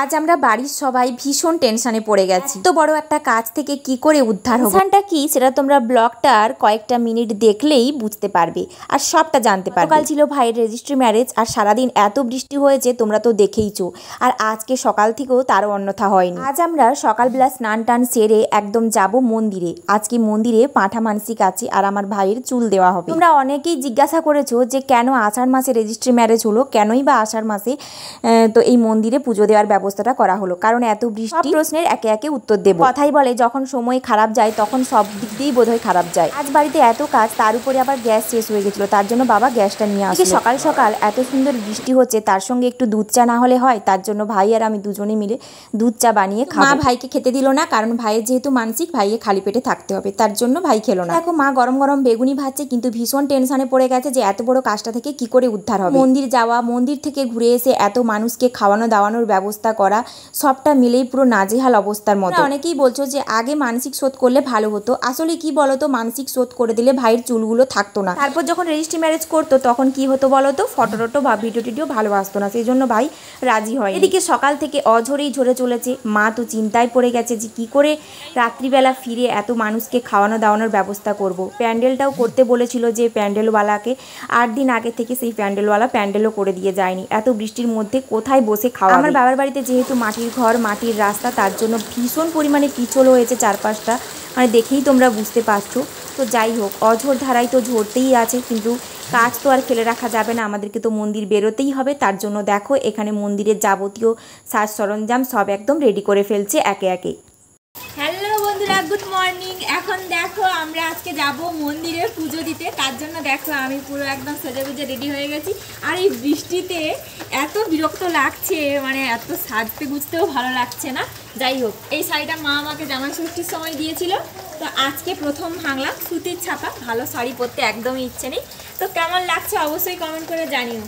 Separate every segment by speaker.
Speaker 1: আজ আমরা বাড়ির সবাই ভীষণ টেনশনে পড়ে গেছি। তো বড় একটা কাজ থেকে কি করে উদ্ধার হবে, টেনশনটা কি সেটা তোমরা ব্লগটার কয়েকটা মিনিট দেখলেই বুঝতে পারবে আর সবটা জানতে পারবে। কাল ছিল ভাইয়ের রেজিস্ট্রি ম্যারেজ আর সারাদিন এত বৃষ্টি হয়েছে তোমরা তো দেখেইছো, আর আজকে সকাল থেকেও তারও অন্যথা হয়নি। আজ আমরা সকালবেলা স্নান টান সেরে একদম যাব মন্দিরে। আজকে মন্দিরে পাঁঠা মানসিক আছে আর আমার ভাইয়ের চুল দেওয়া হবে। তোমরা অনেকেই জিজ্ঞাসা করেছো যে কেন আষাঢ় মাসে রেজিস্ট্রি ম্যারেজ হলো, কেনই বা আষাঢ় মাসে তো এই মন্দিরে পুজো দেওয়ার ব্যবস্থাটা করা হলো, কারণ এত বৃষ্টি। প্রশ্নের একে একে উত্তর দেব। কথাই বলে যখন সময় খারাপ যায় তখন সব দিক দিয়েই বোধহয় খারাপ যায়। আজ বাড়িতে এত কাজ, তার উপরে আবার গ্যাস শেষ হয়ে গেছিল, তার জন্য বাবা গ্যাসটা নিয়ে আসে। সকাল সকাল এত সুন্দর বৃষ্টি হচ্ছে, তার সঙ্গে একটু দুধ চা না হলে হয়, তার জন্য ভাই আর আমি দুজনে মিলে দুধ চা বানিয়ে খাবো। মা ভাইকে খেতে দিল না, কারণ ভাইয়ের যেহেতু মানসিক, ভাইকে খালি পেটে থাকতে হবে, তার জন্য ভাই খেলো না। দেখো মা গরম গরম বেগুনি ভাজছে, কিন্তু ভীষণ টেনশনে পড়ে গেছে যে এত বড় কাজটা থেকে কি করে উদ্ধার হবে। মন্দির যাওয়া, মন্দির থেকে ঘুরে এসে এত মানুষকে খাওয়ানো দাওয়ানোর ব্যবস্থা করা, সবটা মিলেই পুরো নাজেহাল অবস্থার মতো। অনেকেই বলছো যে আগে মানসিক শোধ করলে ভালো হতো। আসলে কি বলতো, মানসিক শোধ করে দিলে ভাইয়ের চুলগুলো থাকতো না। তারপর যখন রেজিস্ট্রি ম্যারেজ করতো তখন কি হতো বলতো, ফটো টটো বা ভিডিও টিডিও ভালো আসতো না, সেই জন্য ভাই রাজি হয়। এদিকে সকাল থেকে অঝরেই ঝরে চলেছে। মা তো চিন্তায় পড়ে গেছে যে কি করে রাত্রিবেলা ফিরে এত মানুষকে খাওয়ানো দাওয়ানোর ব্যবস্থা করব। প্যান্ডেলটাও করতে বলেছিল যে প্যান্ডেলওয়ালাকে, 8 দিন আগে থেকে সেই প্যান্ডেলওয়ালা প্যান্ডেলও করে দিয়ে যায়নি। এত বৃষ্টির মধ্যে কোথায় বসে খাওয়া। আমার বাবার বাড়িতে যেহেতু মাটির ঘর, মাটির রাস্তা, তার জন্য ভীষণ পরিমাণে পিছল হয়েছে চারপাশটা, মানে দেখেই তোমরা বুঝতে পারছো। তো যাই হোক, অঝোর ধারায় তো ঝরতেই আছে, কিন্তু কাজ তো আর ফেলে রাখা যাবে না, আমাদেরকে তো মন্দির বেরোতেই হবে। তার জন্য দেখো এখানে মন্দিরের যাবতীয় সাজ সরঞ্জাম সব একদম রেডি করে ফেলছে একে একে।
Speaker 2: হ্যালো বন্ধুরা, গুড মর্নিং। এখন দেখো আমরা আজকে যাব মন্দিরে পুজো দিতে, তার জন্য দেখো আমি পুরো একদম সেজেগুজে রেডি হয়ে গেছি। আর এই বৃষ্টিতে এত বিরক্ত লাগছে, মানে এত সাজতে গুজতেও ভালো লাগছে না। যাই হোক, এই শাড়িটা মা আমাকে জামাই ষষ্ঠীর সময় দিয়েছিল, তো আজকে প্রথম ভাঙলাম। সুতির ছাপা, ভালো শাড়ি পরতে একদমই ইচ্ছে নেই। তো কেমন লাগছে অবশ্যই কমেন্ট করে জানিও।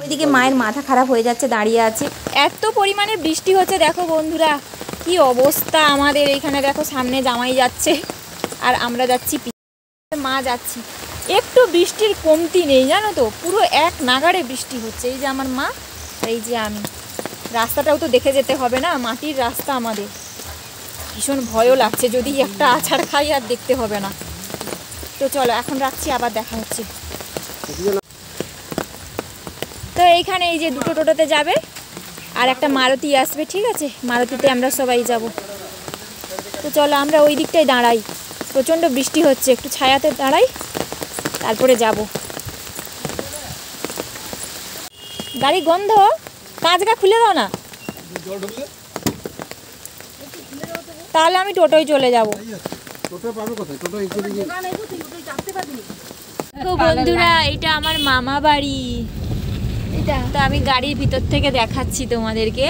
Speaker 1: ওইদিকে মায়ের মাথা খারাপ হয়ে যাচ্ছে, দাঁড়িয়ে আছে।
Speaker 2: এত পরিমাণে বৃষ্টি হচ্ছে, দেখো বন্ধুরা কি অবস্থা আমাদের এখানে। দেখো সামনে জামাই যাচ্ছে আর আমরা যাচ্ছি, মা যাচ্ছি। একটু বৃষ্টির কমতি নেই জানো তো, পুরো এক নাগাড়ে বৃষ্টি হচ্ছে। এই যে আমার মা, এই যে আমি। রাস্তাটাও তো দেখে যেতে হবে না, মাটির রাস্তা আমাদের। ভীষণ ভয়ও লাগছে, যদি একটা আছাড় খাই আর দেখতে হবে না। তো চলো এখন রাখছি, আবার দেখা হচ্ছে। তো এইখানে এই যে দুটো টোটোতে যাবে আর একটা মারুতি আসবে, ঠিক আছে? মারুতিতে আমরা সবাই যাব। তো চলো আমরা ওই দিকটায় দাঁড়াই, প্রচণ্ড বৃষ্টি হচ্ছে, একটু ছায়াতে দাঁড়াই, তারপরে যাব। গাড়ি গন্ধ, কাঁচগা খুলে দাও না, তাহলে আমি টোটোয় চলে যাব। তো বন্ধুরা, এটা আমার মামা বাড়ি। তো আমি গাড়ির ভিতর থেকে দেখাচ্ছি তোমাদেরকে।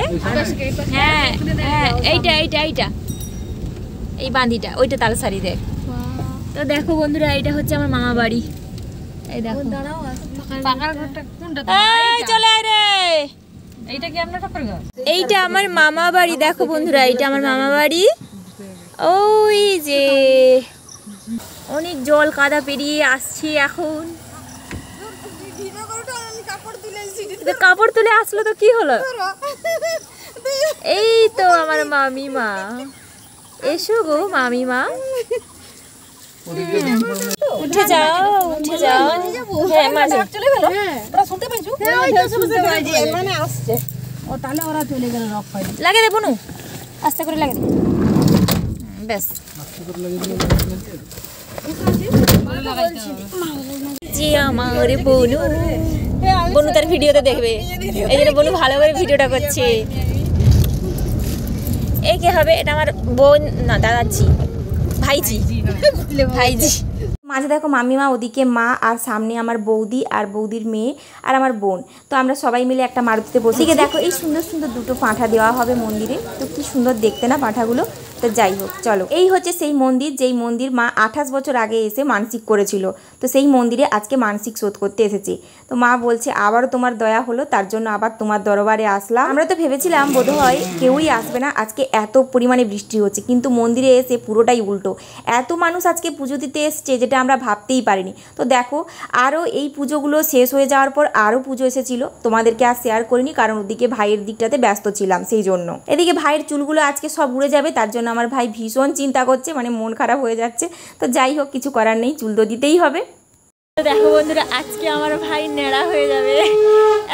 Speaker 2: হ্যাঁ হ্যাঁ, এইটা এইটা এইটা এই বাঁধিটা, ওইটা তালসারি দেখ। তো দেখো বন্ধুরা, এইটা হচ্ছে আমার মামা বাড়ি। এই দেখো, চলে আয় রে। এইটা আমার মামা বাড়ি। দেখো বন্ধুরা, এইটা আমার মামা বাড়ি। ওই যে অনেক জল কাদা পেরিয়ে আসছি এখন। কাপড় তুলে আসলো তো কি হলো? এই তো আমার মামিমা, এসো গো মামিমা। উঠে যাও, উঠে যাও। হ্যাঁ মাঝে চলে গেল, তোরা শুনতে পাইছো? মানে আসছে ও, তাহলে ওরা চলে গেল। রক পাই লাগে দেবো নু, আস্তে করে লাগে দে, ব্যাস। যে আমার বনু, বনু তার ভিডিওতে দেখবে, এই জন্য বনু ভালো করে ভিডিওটা করছে। এই কে হবে? এটা আমার বোন, না দাদাজি, ভাইজি, ভাইজি।
Speaker 1: মাঝে দেখো মামিমা, ওদিকে মা, আর সামনে আমার বৌদি আর বৌদির মেয়ে আর আমার বোন। তো আমরা সবাই মিলে একটা মারুতিতে বসে। দেখো এই সুন্দর সুন্দর দুটো পাঁঠা দেওয়া হবে মন্দিরে, তো কি সুন্দর দেখতে না পাঁঠাগুলো। তো যাই হোক চলো, এই হচ্ছে সেই মন্দির যেই মন্দির মা 28 বছর আগে এসে মানসিক করেছিল। তো সেই মন্দিরে আজকে মানসিক শোধ করতে এসেছে। তো মা বলছে আবারও তোমার দয়া হলো, তার জন্য আবার তোমার দরবারে আসলাম। আমরা তো ভেবেছিলাম বোধহয় কেউই আসবে না, আজকে এত পরিমাণে বৃষ্টি হচ্ছে, কিন্তু মন্দিরে এসে পুরোটাই উল্টো, এত মানুষ আজকে পুজো দিতে এসছে যেটা আমরা ভাবতেই পারিনি। তো দেখো আরও এই পুজোগুলো শেষ হয়ে যাওয়ার পর আরও পুজো এসেছিলো, তোমাদেরকে আর শেয়ার করিনি কারণ ওদিকে ভাইয়ের দিকটাতে ব্যস্ত ছিলাম সেই জন্য। এদিকে ভাইয়ের চুলগুলো আজকে সব উড়ে যাবে, তার জন্য আমার ভাই ভীষণ চিন্তা করছে, মানে মন খারাপ হয়ে যাচ্ছে। তো যাই হোক, কিছু করার নেই, চুল তো দিতেই হবে।
Speaker 2: দেখো বন্ধুরা, আজকে আমার ভাই নেড়া হয়ে যাবে,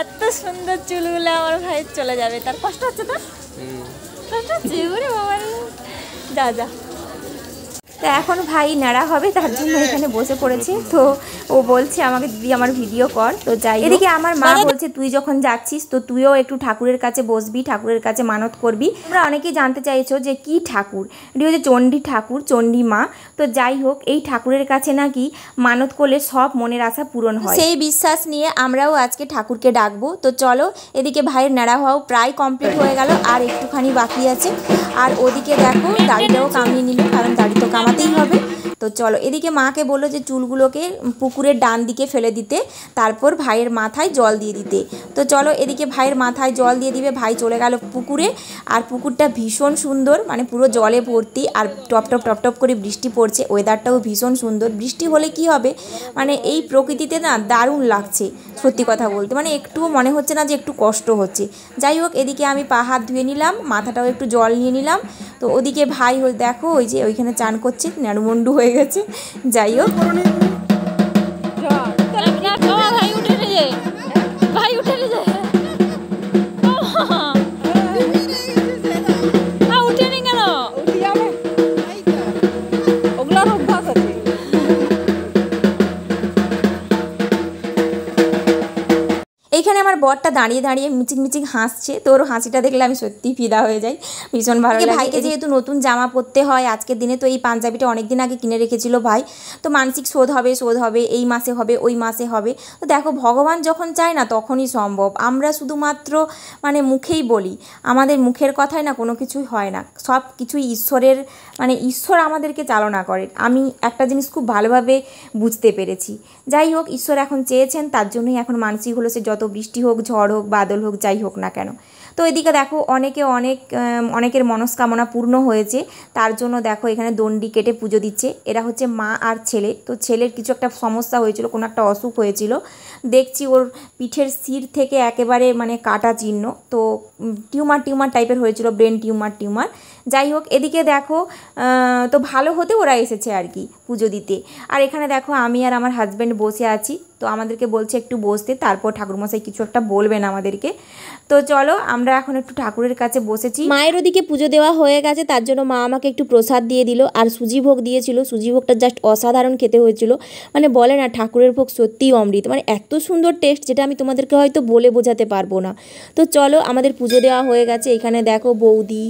Speaker 2: এত সুন্দর চুলগুলো আমার ভাই চলে যাবে। তার কষ্ট হচ্ছে, তো কষ্ট হচ্ছে বাবা, যা যা।
Speaker 1: তো এখন ভাই নাড়া হবে, তার জন্য এখানে বসে পড়েছে। তো ও বলছে আমাকে দিদি আমার ভিডিও কর। তো যাই, এদিকে আমার মা বলছে তুই যখন যাচ্ছিস তো তুইও একটু ঠাকুরের কাছে বসবি, ঠাকুরের কাছে মানত করবি। তোমরা অনেকেই জানতে চাইছো যে কি ঠাকুর, এটি হচ্ছে চণ্ডী ঠাকুর, চণ্ডী মা। তো যাই হোক, এই ঠাকুরের কাছে নাকি মানত করলে সব মনের আশা পূরণ হয়, সেই বিশ্বাস নিয়ে আমরাও আজকে ঠাকুরকে ডাকবো। তো চলো, এদিকে ভাইয়ের নাড়া হওয়াও প্রায় কমপ্লিট হয়ে গেল, আর একটুখানি বাকি আছে। আর ওদিকে দেখো দাড়িটাও কামিয়ে নিল, কারণ দাড়ি তো কামাতেই হবে। তো চলো, এদিকে মাকে বললো যে চুলগুলোকে পুকুরের ডান দিকে ফেলে দিতে, তারপর ভাইয়ের মাথায় জল দিয়ে দিতে। তো চলো, এদিকে ভাইয়ের মাথায় জল দিয়ে দিবে, ভাই চলে গেল পুকুরে। আর পুকুরটা ভীষণ সুন্দর, মানে পুরো জলে ভর্তি, আর টপ টপ টপ টপ করে বৃষ্টি পড়ছে, ওয়েদারটাও ভীষণ সুন্দর। বৃষ্টি হলে কি হবে, মানে এই প্রকৃতিতে না দারুণ লাগছে সত্যি কথা বলতে, মানে একটুও মনে হচ্ছে না যে একটু কষ্ট হচ্ছে। যাই হোক, এদিকে আমি পা হাত ধুয়ে নিলাম, মাথাটাও একটু জল নিয়ে নিলাম। তো ওদিকে ভাই দেখো ওই যে ওইখানে চান করছে, নাড়ুমন্ডু হয়ে গেছে। যাই হোক,
Speaker 2: ভাই উঠে নিয়ে, ভাই উঠে নিয়ে, উঠে নি কেন, ওগুলোর অভ্যাস আছে।
Speaker 1: এইখানে আমার বরটা দাঁড়িয়ে দাঁড়িয়ে মিচিক মিচিক হাসছে, তো ওর হাসিটা দেখলে আমি সত্যিই ফিদা হয়ে যাই, ভীষণ ভালো লাগে। ভাইকে যেহেতু নতুন জামা পরতে হয় আজকের দিনে, তো এই পাঞ্জাবিটা অনেক দিন আগে কিনে রেখেছিল ভাই। তো মানসিক শোধ হবে, এই মাসে হবে, ওই মাসে হবে। তো দেখো ভগবান যখন চায় না তখনই সম্ভব, আমরা শুধুমাত্র মানে মুখেই বলি, আমাদের মুখের কথায় না কোনো কিছুই হয় না, সব কিছুই ঈশ্বরের, মানে ঈশ্বর আমাদেরকে চালনা করে। আমি একটা জিনিস খুব ভালোভাবে বুঝতে পেরেছি। যাই হোক, ঈশ্বর এখন চেয়েছেন, তার জন্যই এখন মানসিক হলো, সে যত বৃষ্টি হোক, ঝড় হোক, বাদল হোক, যাই হোক না কেন। তো এদিকে দেখো অনেকের মনস্কামনা পূর্ণ হয়েছে, তার জন্য দেখো এখানে দণ্ডি কেটে পুজো দিচ্ছে। এরা হচ্ছে মা আর ছেলে। তো ছেলের কিছু একটা সমস্যা হয়েছিল, কোনো একটা অসুখ হয়েছিল, দেখছি ওর পিঠের শির থেকে একেবারে মানে কাটা চিহ্ন, তো টিউমার টাইপের হয়েছিল, ব্রেন টিউমার। যাই হোক, এদিকে দেখো তো ভালো হতে ওরা এসেছে আর কি পুজো দিতে। আর এখানে দেখো আমি আর আমার হাজব্যান্ড বসে আছি, তো আমাদেরকে বলছে একটু বসতে, তারপর ঠাকুরমশাই কিছু একটা বলবেন আমাদেরকে। তো চলো, আমরা এখন একটু ঠাকুরের কাছে বসেছি। মায়ের ওদিকে পুজো দেওয়া হয়ে গেছে, তার জন্য মা আমাকে একটু প্রসাদ দিয়ে দিল, আর সুজি ভোগ দিয়েছিল। সুজি ভোগটা জাস্ট অসাধারণ খেতে হয়েছিল, মানে বলে না ঠাকুরের ভোগ সত্যিই অমৃত, মানে এত সুন্দর টেস্ট যেটা আমি তোমাদেরকে হয়তো বলে বোঝাতে পারবো না। তো চলো, আমাদের পুজো দেওয়া হয়ে গেছে। এখানে দেখো বৌদি,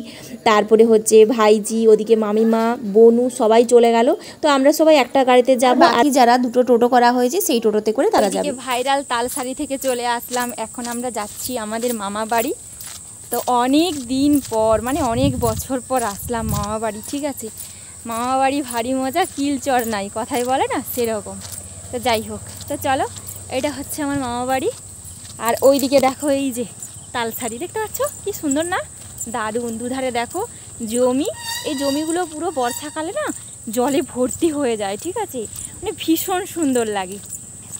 Speaker 1: তারপরে হচ্ছে ভাইজি, ওদিকে মামিমা, বনু সবাই চলে গেল। তো আমরা সবাই একটা গাড়িতে যাবো, আর যারা দুটো টোটো করা হয়েছে সেই টোটোতে করে তারা যাবে।
Speaker 2: ভাইরাল তালসারি থেকে চলে আসলাম, এখন আমরা যাচ্ছি আমাদের মামা বাড়ি। তো অনেক দিন পর, মানে অনেক বছর পর আসলাম মামা বাড়ি, ঠিক আছে। মামা বাড়ি ভারী মজা, কিলচর নাই, কথাই বলে না সেরকম। তো যাই হোক, তো চলো, এটা হচ্ছে আমার মামা বাড়ি। আর ওইদিকে দেখো এই যে তালসারি দেখতে পাচ্ছ, কি সুন্দর না, দারুণ। দুধারে দেখো জমি, এই জমিগুলো পুরো বর্ষাকালে না জলে ভর্তি হয়ে যায়, ঠিক আছে, মানে ভীষণ সুন্দর লাগে।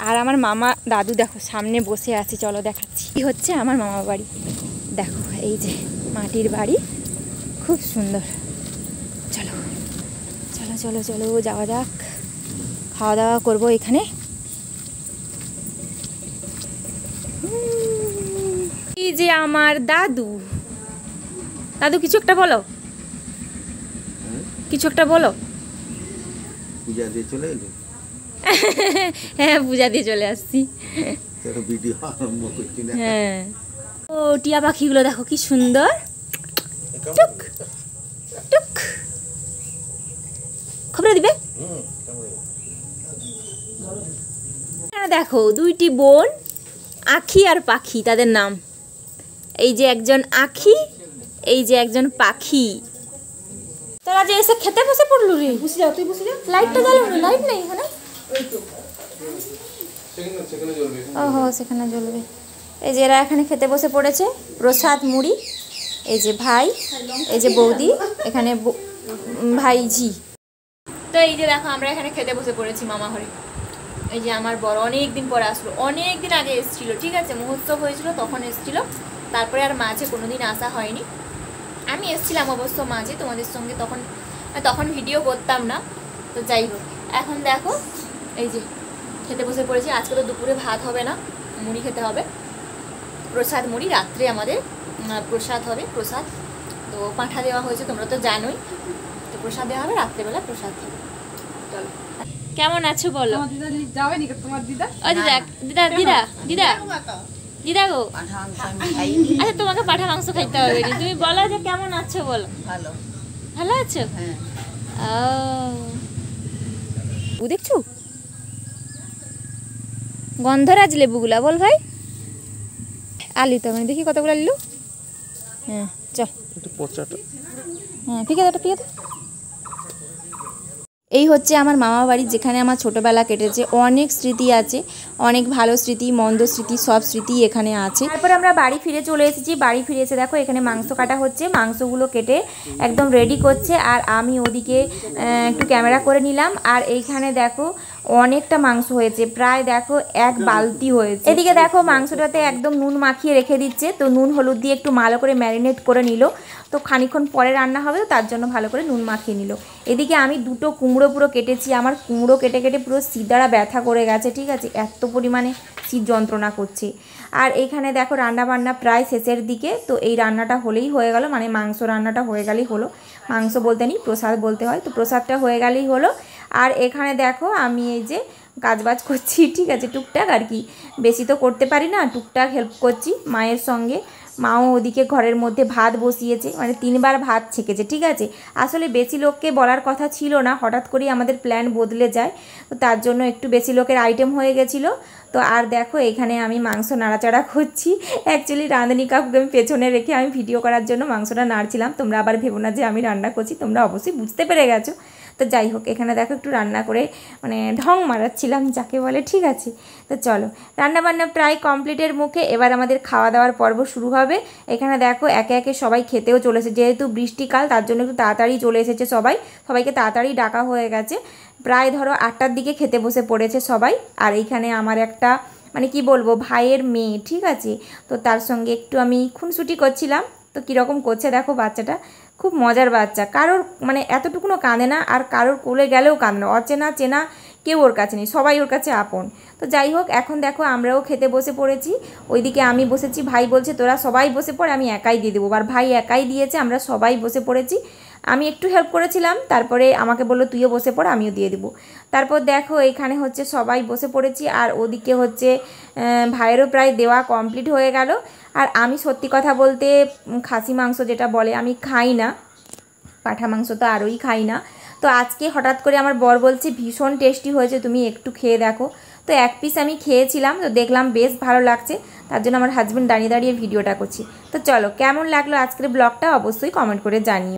Speaker 2: আর আমার মামা দাদু দেখো সামনে বসে আছে, চলো দেখাচ্ছি। এই হচ্ছে আমার মামা বাড়ি, দেখো এই যে মাটির বাড়ি, খুব সুন্দর। চলো চলো চলো চলো যাওয়া যাক, খাওয়া দাওয়া করবো এখানে। এই যে আমার দাদু, দাদু কিছু একটা বলো, কিছু একটা বলো।
Speaker 3: পূজা দিয়ে চলে এলি?
Speaker 2: হ্যাঁ, পূজা দিয়ে চলে আসছি।
Speaker 3: ভিডিও আরম্ভ করছি না।
Speaker 2: হ্যাঁ, ও টিয়া পাখিগুলো দেখো কি সুন্দর, টুক টুক খবর দিবে। এখানে দেখো দুইটি বোন, আখি আর পাখি, তাদের নাম। এই যে একজন আখি, এই যে একজন পাখি। তোরা যে এসে খেতে বসে পড়লু রে। বসে যাও, তুই বসে যাও। লাইটটা জ্বালানো, লাইট নেই এখানে। ওহো, সেখানে জ্বলবে। এই যে এরা এখানে খেতে বসে পড়েছে, প্রসাদ মুড়ি। এই যে ভাই, এই যে বৌদি, এখানে ভাইঝি। তো এই যে দেখো আমরা এখানে খেতে বসে পড়েছি মামা ঘরে। এই যে আমার বড় অনেক দিন পরে আসলো, অনেক দিন আগে এসেছিলো, ঠিক আছে, মহোৎসব হয়েছিল তখন এসেছিলো, তারপরে আর মাঝে কোনো দিন আসা হয়নি। আমি এসেছিলাম অবশ্য মাঝে তোমাদের সঙ্গে, তখন ভিডিও করতাম না। তো যাই হোক, এখন দেখো এই যে খেতে বসে পড়েছি। আজকে তো দুপুরে ভাত হবে না, মুড়ি খেতে হবে, প্রসাদ মুড়ি। রাত্রে আমাদের প্রসাদ হবে, প্রসাদ তো পাঁঠা দেওয়া হয়েছে, তোমরা তো জানোই। তো প্রসাদ দেওয়া হবে, রাত্রেবেলা প্রসাদ হবে। চলো, কেমন আছো বলো? ও দিদা, দিদা দিদা দিদা দিদা গো, আচ্ছা তোমাকে পাঠা মাংস খাইতে হবে। তুমি বলো যে কেমন আছো বলো।
Speaker 4: ভালো।
Speaker 2: ভালো আছো? ও দেখছো গন্ধরাজ লেবুগুলা, বল ভাই। আলু তো দেখি কতগুলো আলু। হ্যাঁ চল, হ্যাঁ ঠিক আছে, ঠিক আছে। এই হচ্ছে আমার মামা বাড়ি, যেখানে আমার ছোটোবেলা কেটেছে। অনেক স্মৃতি আছে, অনেক ভালো স্মৃতি, মন্দ স্মৃতি, সব স্মৃতি এখানে আছে। তারপর আমরা বাড়ি ফিরে চলে এসেছি। বাড়ি ফিরে এসে দেখো এখানে মাংস কাটা হচ্ছে, মাংসগুলো কেটে একদম রেডি করছে, আর আমি ওদিকে একটু ক্যামেরা করে নিলাম। আর এইখানে দেখো অনেকটা মাংস হয়েছে, প্রায় দেখো 1 বালতি হয়েছে। এদিকে দেখো মাংসটাতে একদম নুন মাখিয়ে রেখে দিচ্ছে, তো নুন হলুদ দিয়ে একটু ভালো করে ম্যারিনেট করে নিল, তো খানিকক্ষণ পরে রান্না হবে, তার জন্য ভালো করে নুন মাখিয়ে নিল। এদিকে আমি 2টো কুমড়ো পুরো কেটেছি, আমার কুমড়ো কেটে কেটে পুরো সিদারা ব্যথা করে গেছে, ঠিক আছে, এত পরিমাণে শীত যন্ত্রণা করছে। আর এইখানে দেখো রান্নাবান্না প্রায় শেষের দিকে, তো এই রান্নাটা হলেই হয়ে গেল, মানে মাংস রান্নাটা হয়ে গেলেই হলো। মাংস বলতে নেই, প্রসাদ বলতে হয়, তো প্রসাদটা হয়ে গেলেই হলো। আর এখানে দেখো আমি এই যে কাজবাজ করছি, ঠিক আছে, টুকটাক আর কি, বেশি তো করতে পারি না, টুকটাক হেল্প করছি মায়ের সঙ্গে। মাও ওদিকে ঘরের মধ্যে ভাত বসিয়েছে, মানে 3বার ভাত ছেঁকেছে, ঠিক আছে। আসলে বেশি লোককে বলার কথা ছিল না, হঠাৎ করেই আমাদের প্ল্যান বদলে যায়, তো তার জন্য একটু বেশি লোকের আইটেম হয়ে গেছিলো। তো আর দেখো এখানে আমি মাংস নাড়াচাড়া করছি। অ্যাকচুয়ালি রাঁধুনি কাকুকে আমি পেছনে রেখে আমি ভিডিও করার জন্য মাংসটা নাড়ছিলাম। তোমরা আবার ভেবো না যে আমি রান্না করছি, তোমরা অবশ্যই বুঝতে পেরে গেছো। তো যাই হোক, এখানে দেখো একটু রান্না করে মানে ঢং মারাচ্ছিলাম যাকে বলে, ঠিক আছে। তো চলো, রান্নাবান্না প্রায় কমপ্লিটের মুখে, এবার আমাদের খাওয়া দাওয়ার পর্ব শুরু হবে। এখানে দেখো একে একে সবাই খেতেও চলেছে, যেহেতু বৃষ্টিকাল তার জন্য একটু তাড়াতাড়ি চলে এসেছে সবাইকে তাড়াতাড়ি ডাকা হয়ে গেছে। প্রায় ধরো 8টার দিকে খেতে বসে পড়েছে সবাই। আর এইখানে আমার একটা মানে কি বলবো, ভাইয়ের মেয়ে, ঠিক আছে, তো তার সঙ্গে একটু আমি খুনসুটি করছিলাম। তো কীরকম করছে দেখো বাচ্চাটা, খুব মজার বাচ্চা, কারোর মানে এতটুকুনও কাঁদে না, আর কারোর কোলে গেলেও কাঁদে না, অচেনা চেনা কেউ ওর কাছে নেই, সবাই ওর কাছে আপন। তো যাই হোক, এখন দেখো আমরাও খেতে বসে পড়েছি। ওইদিকে আমি বসেছি, ভাই বলছে তোরা সবাই বসে পড়ে, আমি একাই দিয়ে দেবো, আর ভাই একাই দিয়েছে, আমরা সবাই বসে পড়েছি। আমি একটু হেল্প করেছিলাম, তারপরে আমাকে বললো তুইও বসে পড়, আমিও দিয়ে দেবো। তারপর দেখো এখানে হচ্ছে সবাই বসে পড়েছি, আর ওদিকে হচ্ছে ভাইয়েরও প্রায় দেওয়া কমপ্লিট হয়ে গেল। আর আমি সত্যি কথা বলতে খাসি মাংস যেটা বলে আমি খাই না, পাঁঠা মাংস তো আরোই খাই না। তো আজকে হঠাৎ করে আমার বর বলছে ভীষণ টেস্টি হয়েছে, তুমি একটু খেয়ে দেখো। তো 1 পিস আমি খেয়েছিলাম, তো দেখলাম বেশ ভালো লাগছে, তার জন্য আমার হাজব্যান্ড দাঁড়িয়ে দাঁড়িয়ে ভিডিওটা করছি। তো চলো, কেমন লাগলো আজকের ব্লগটা অবশ্যই কমেন্ট করে জানিও।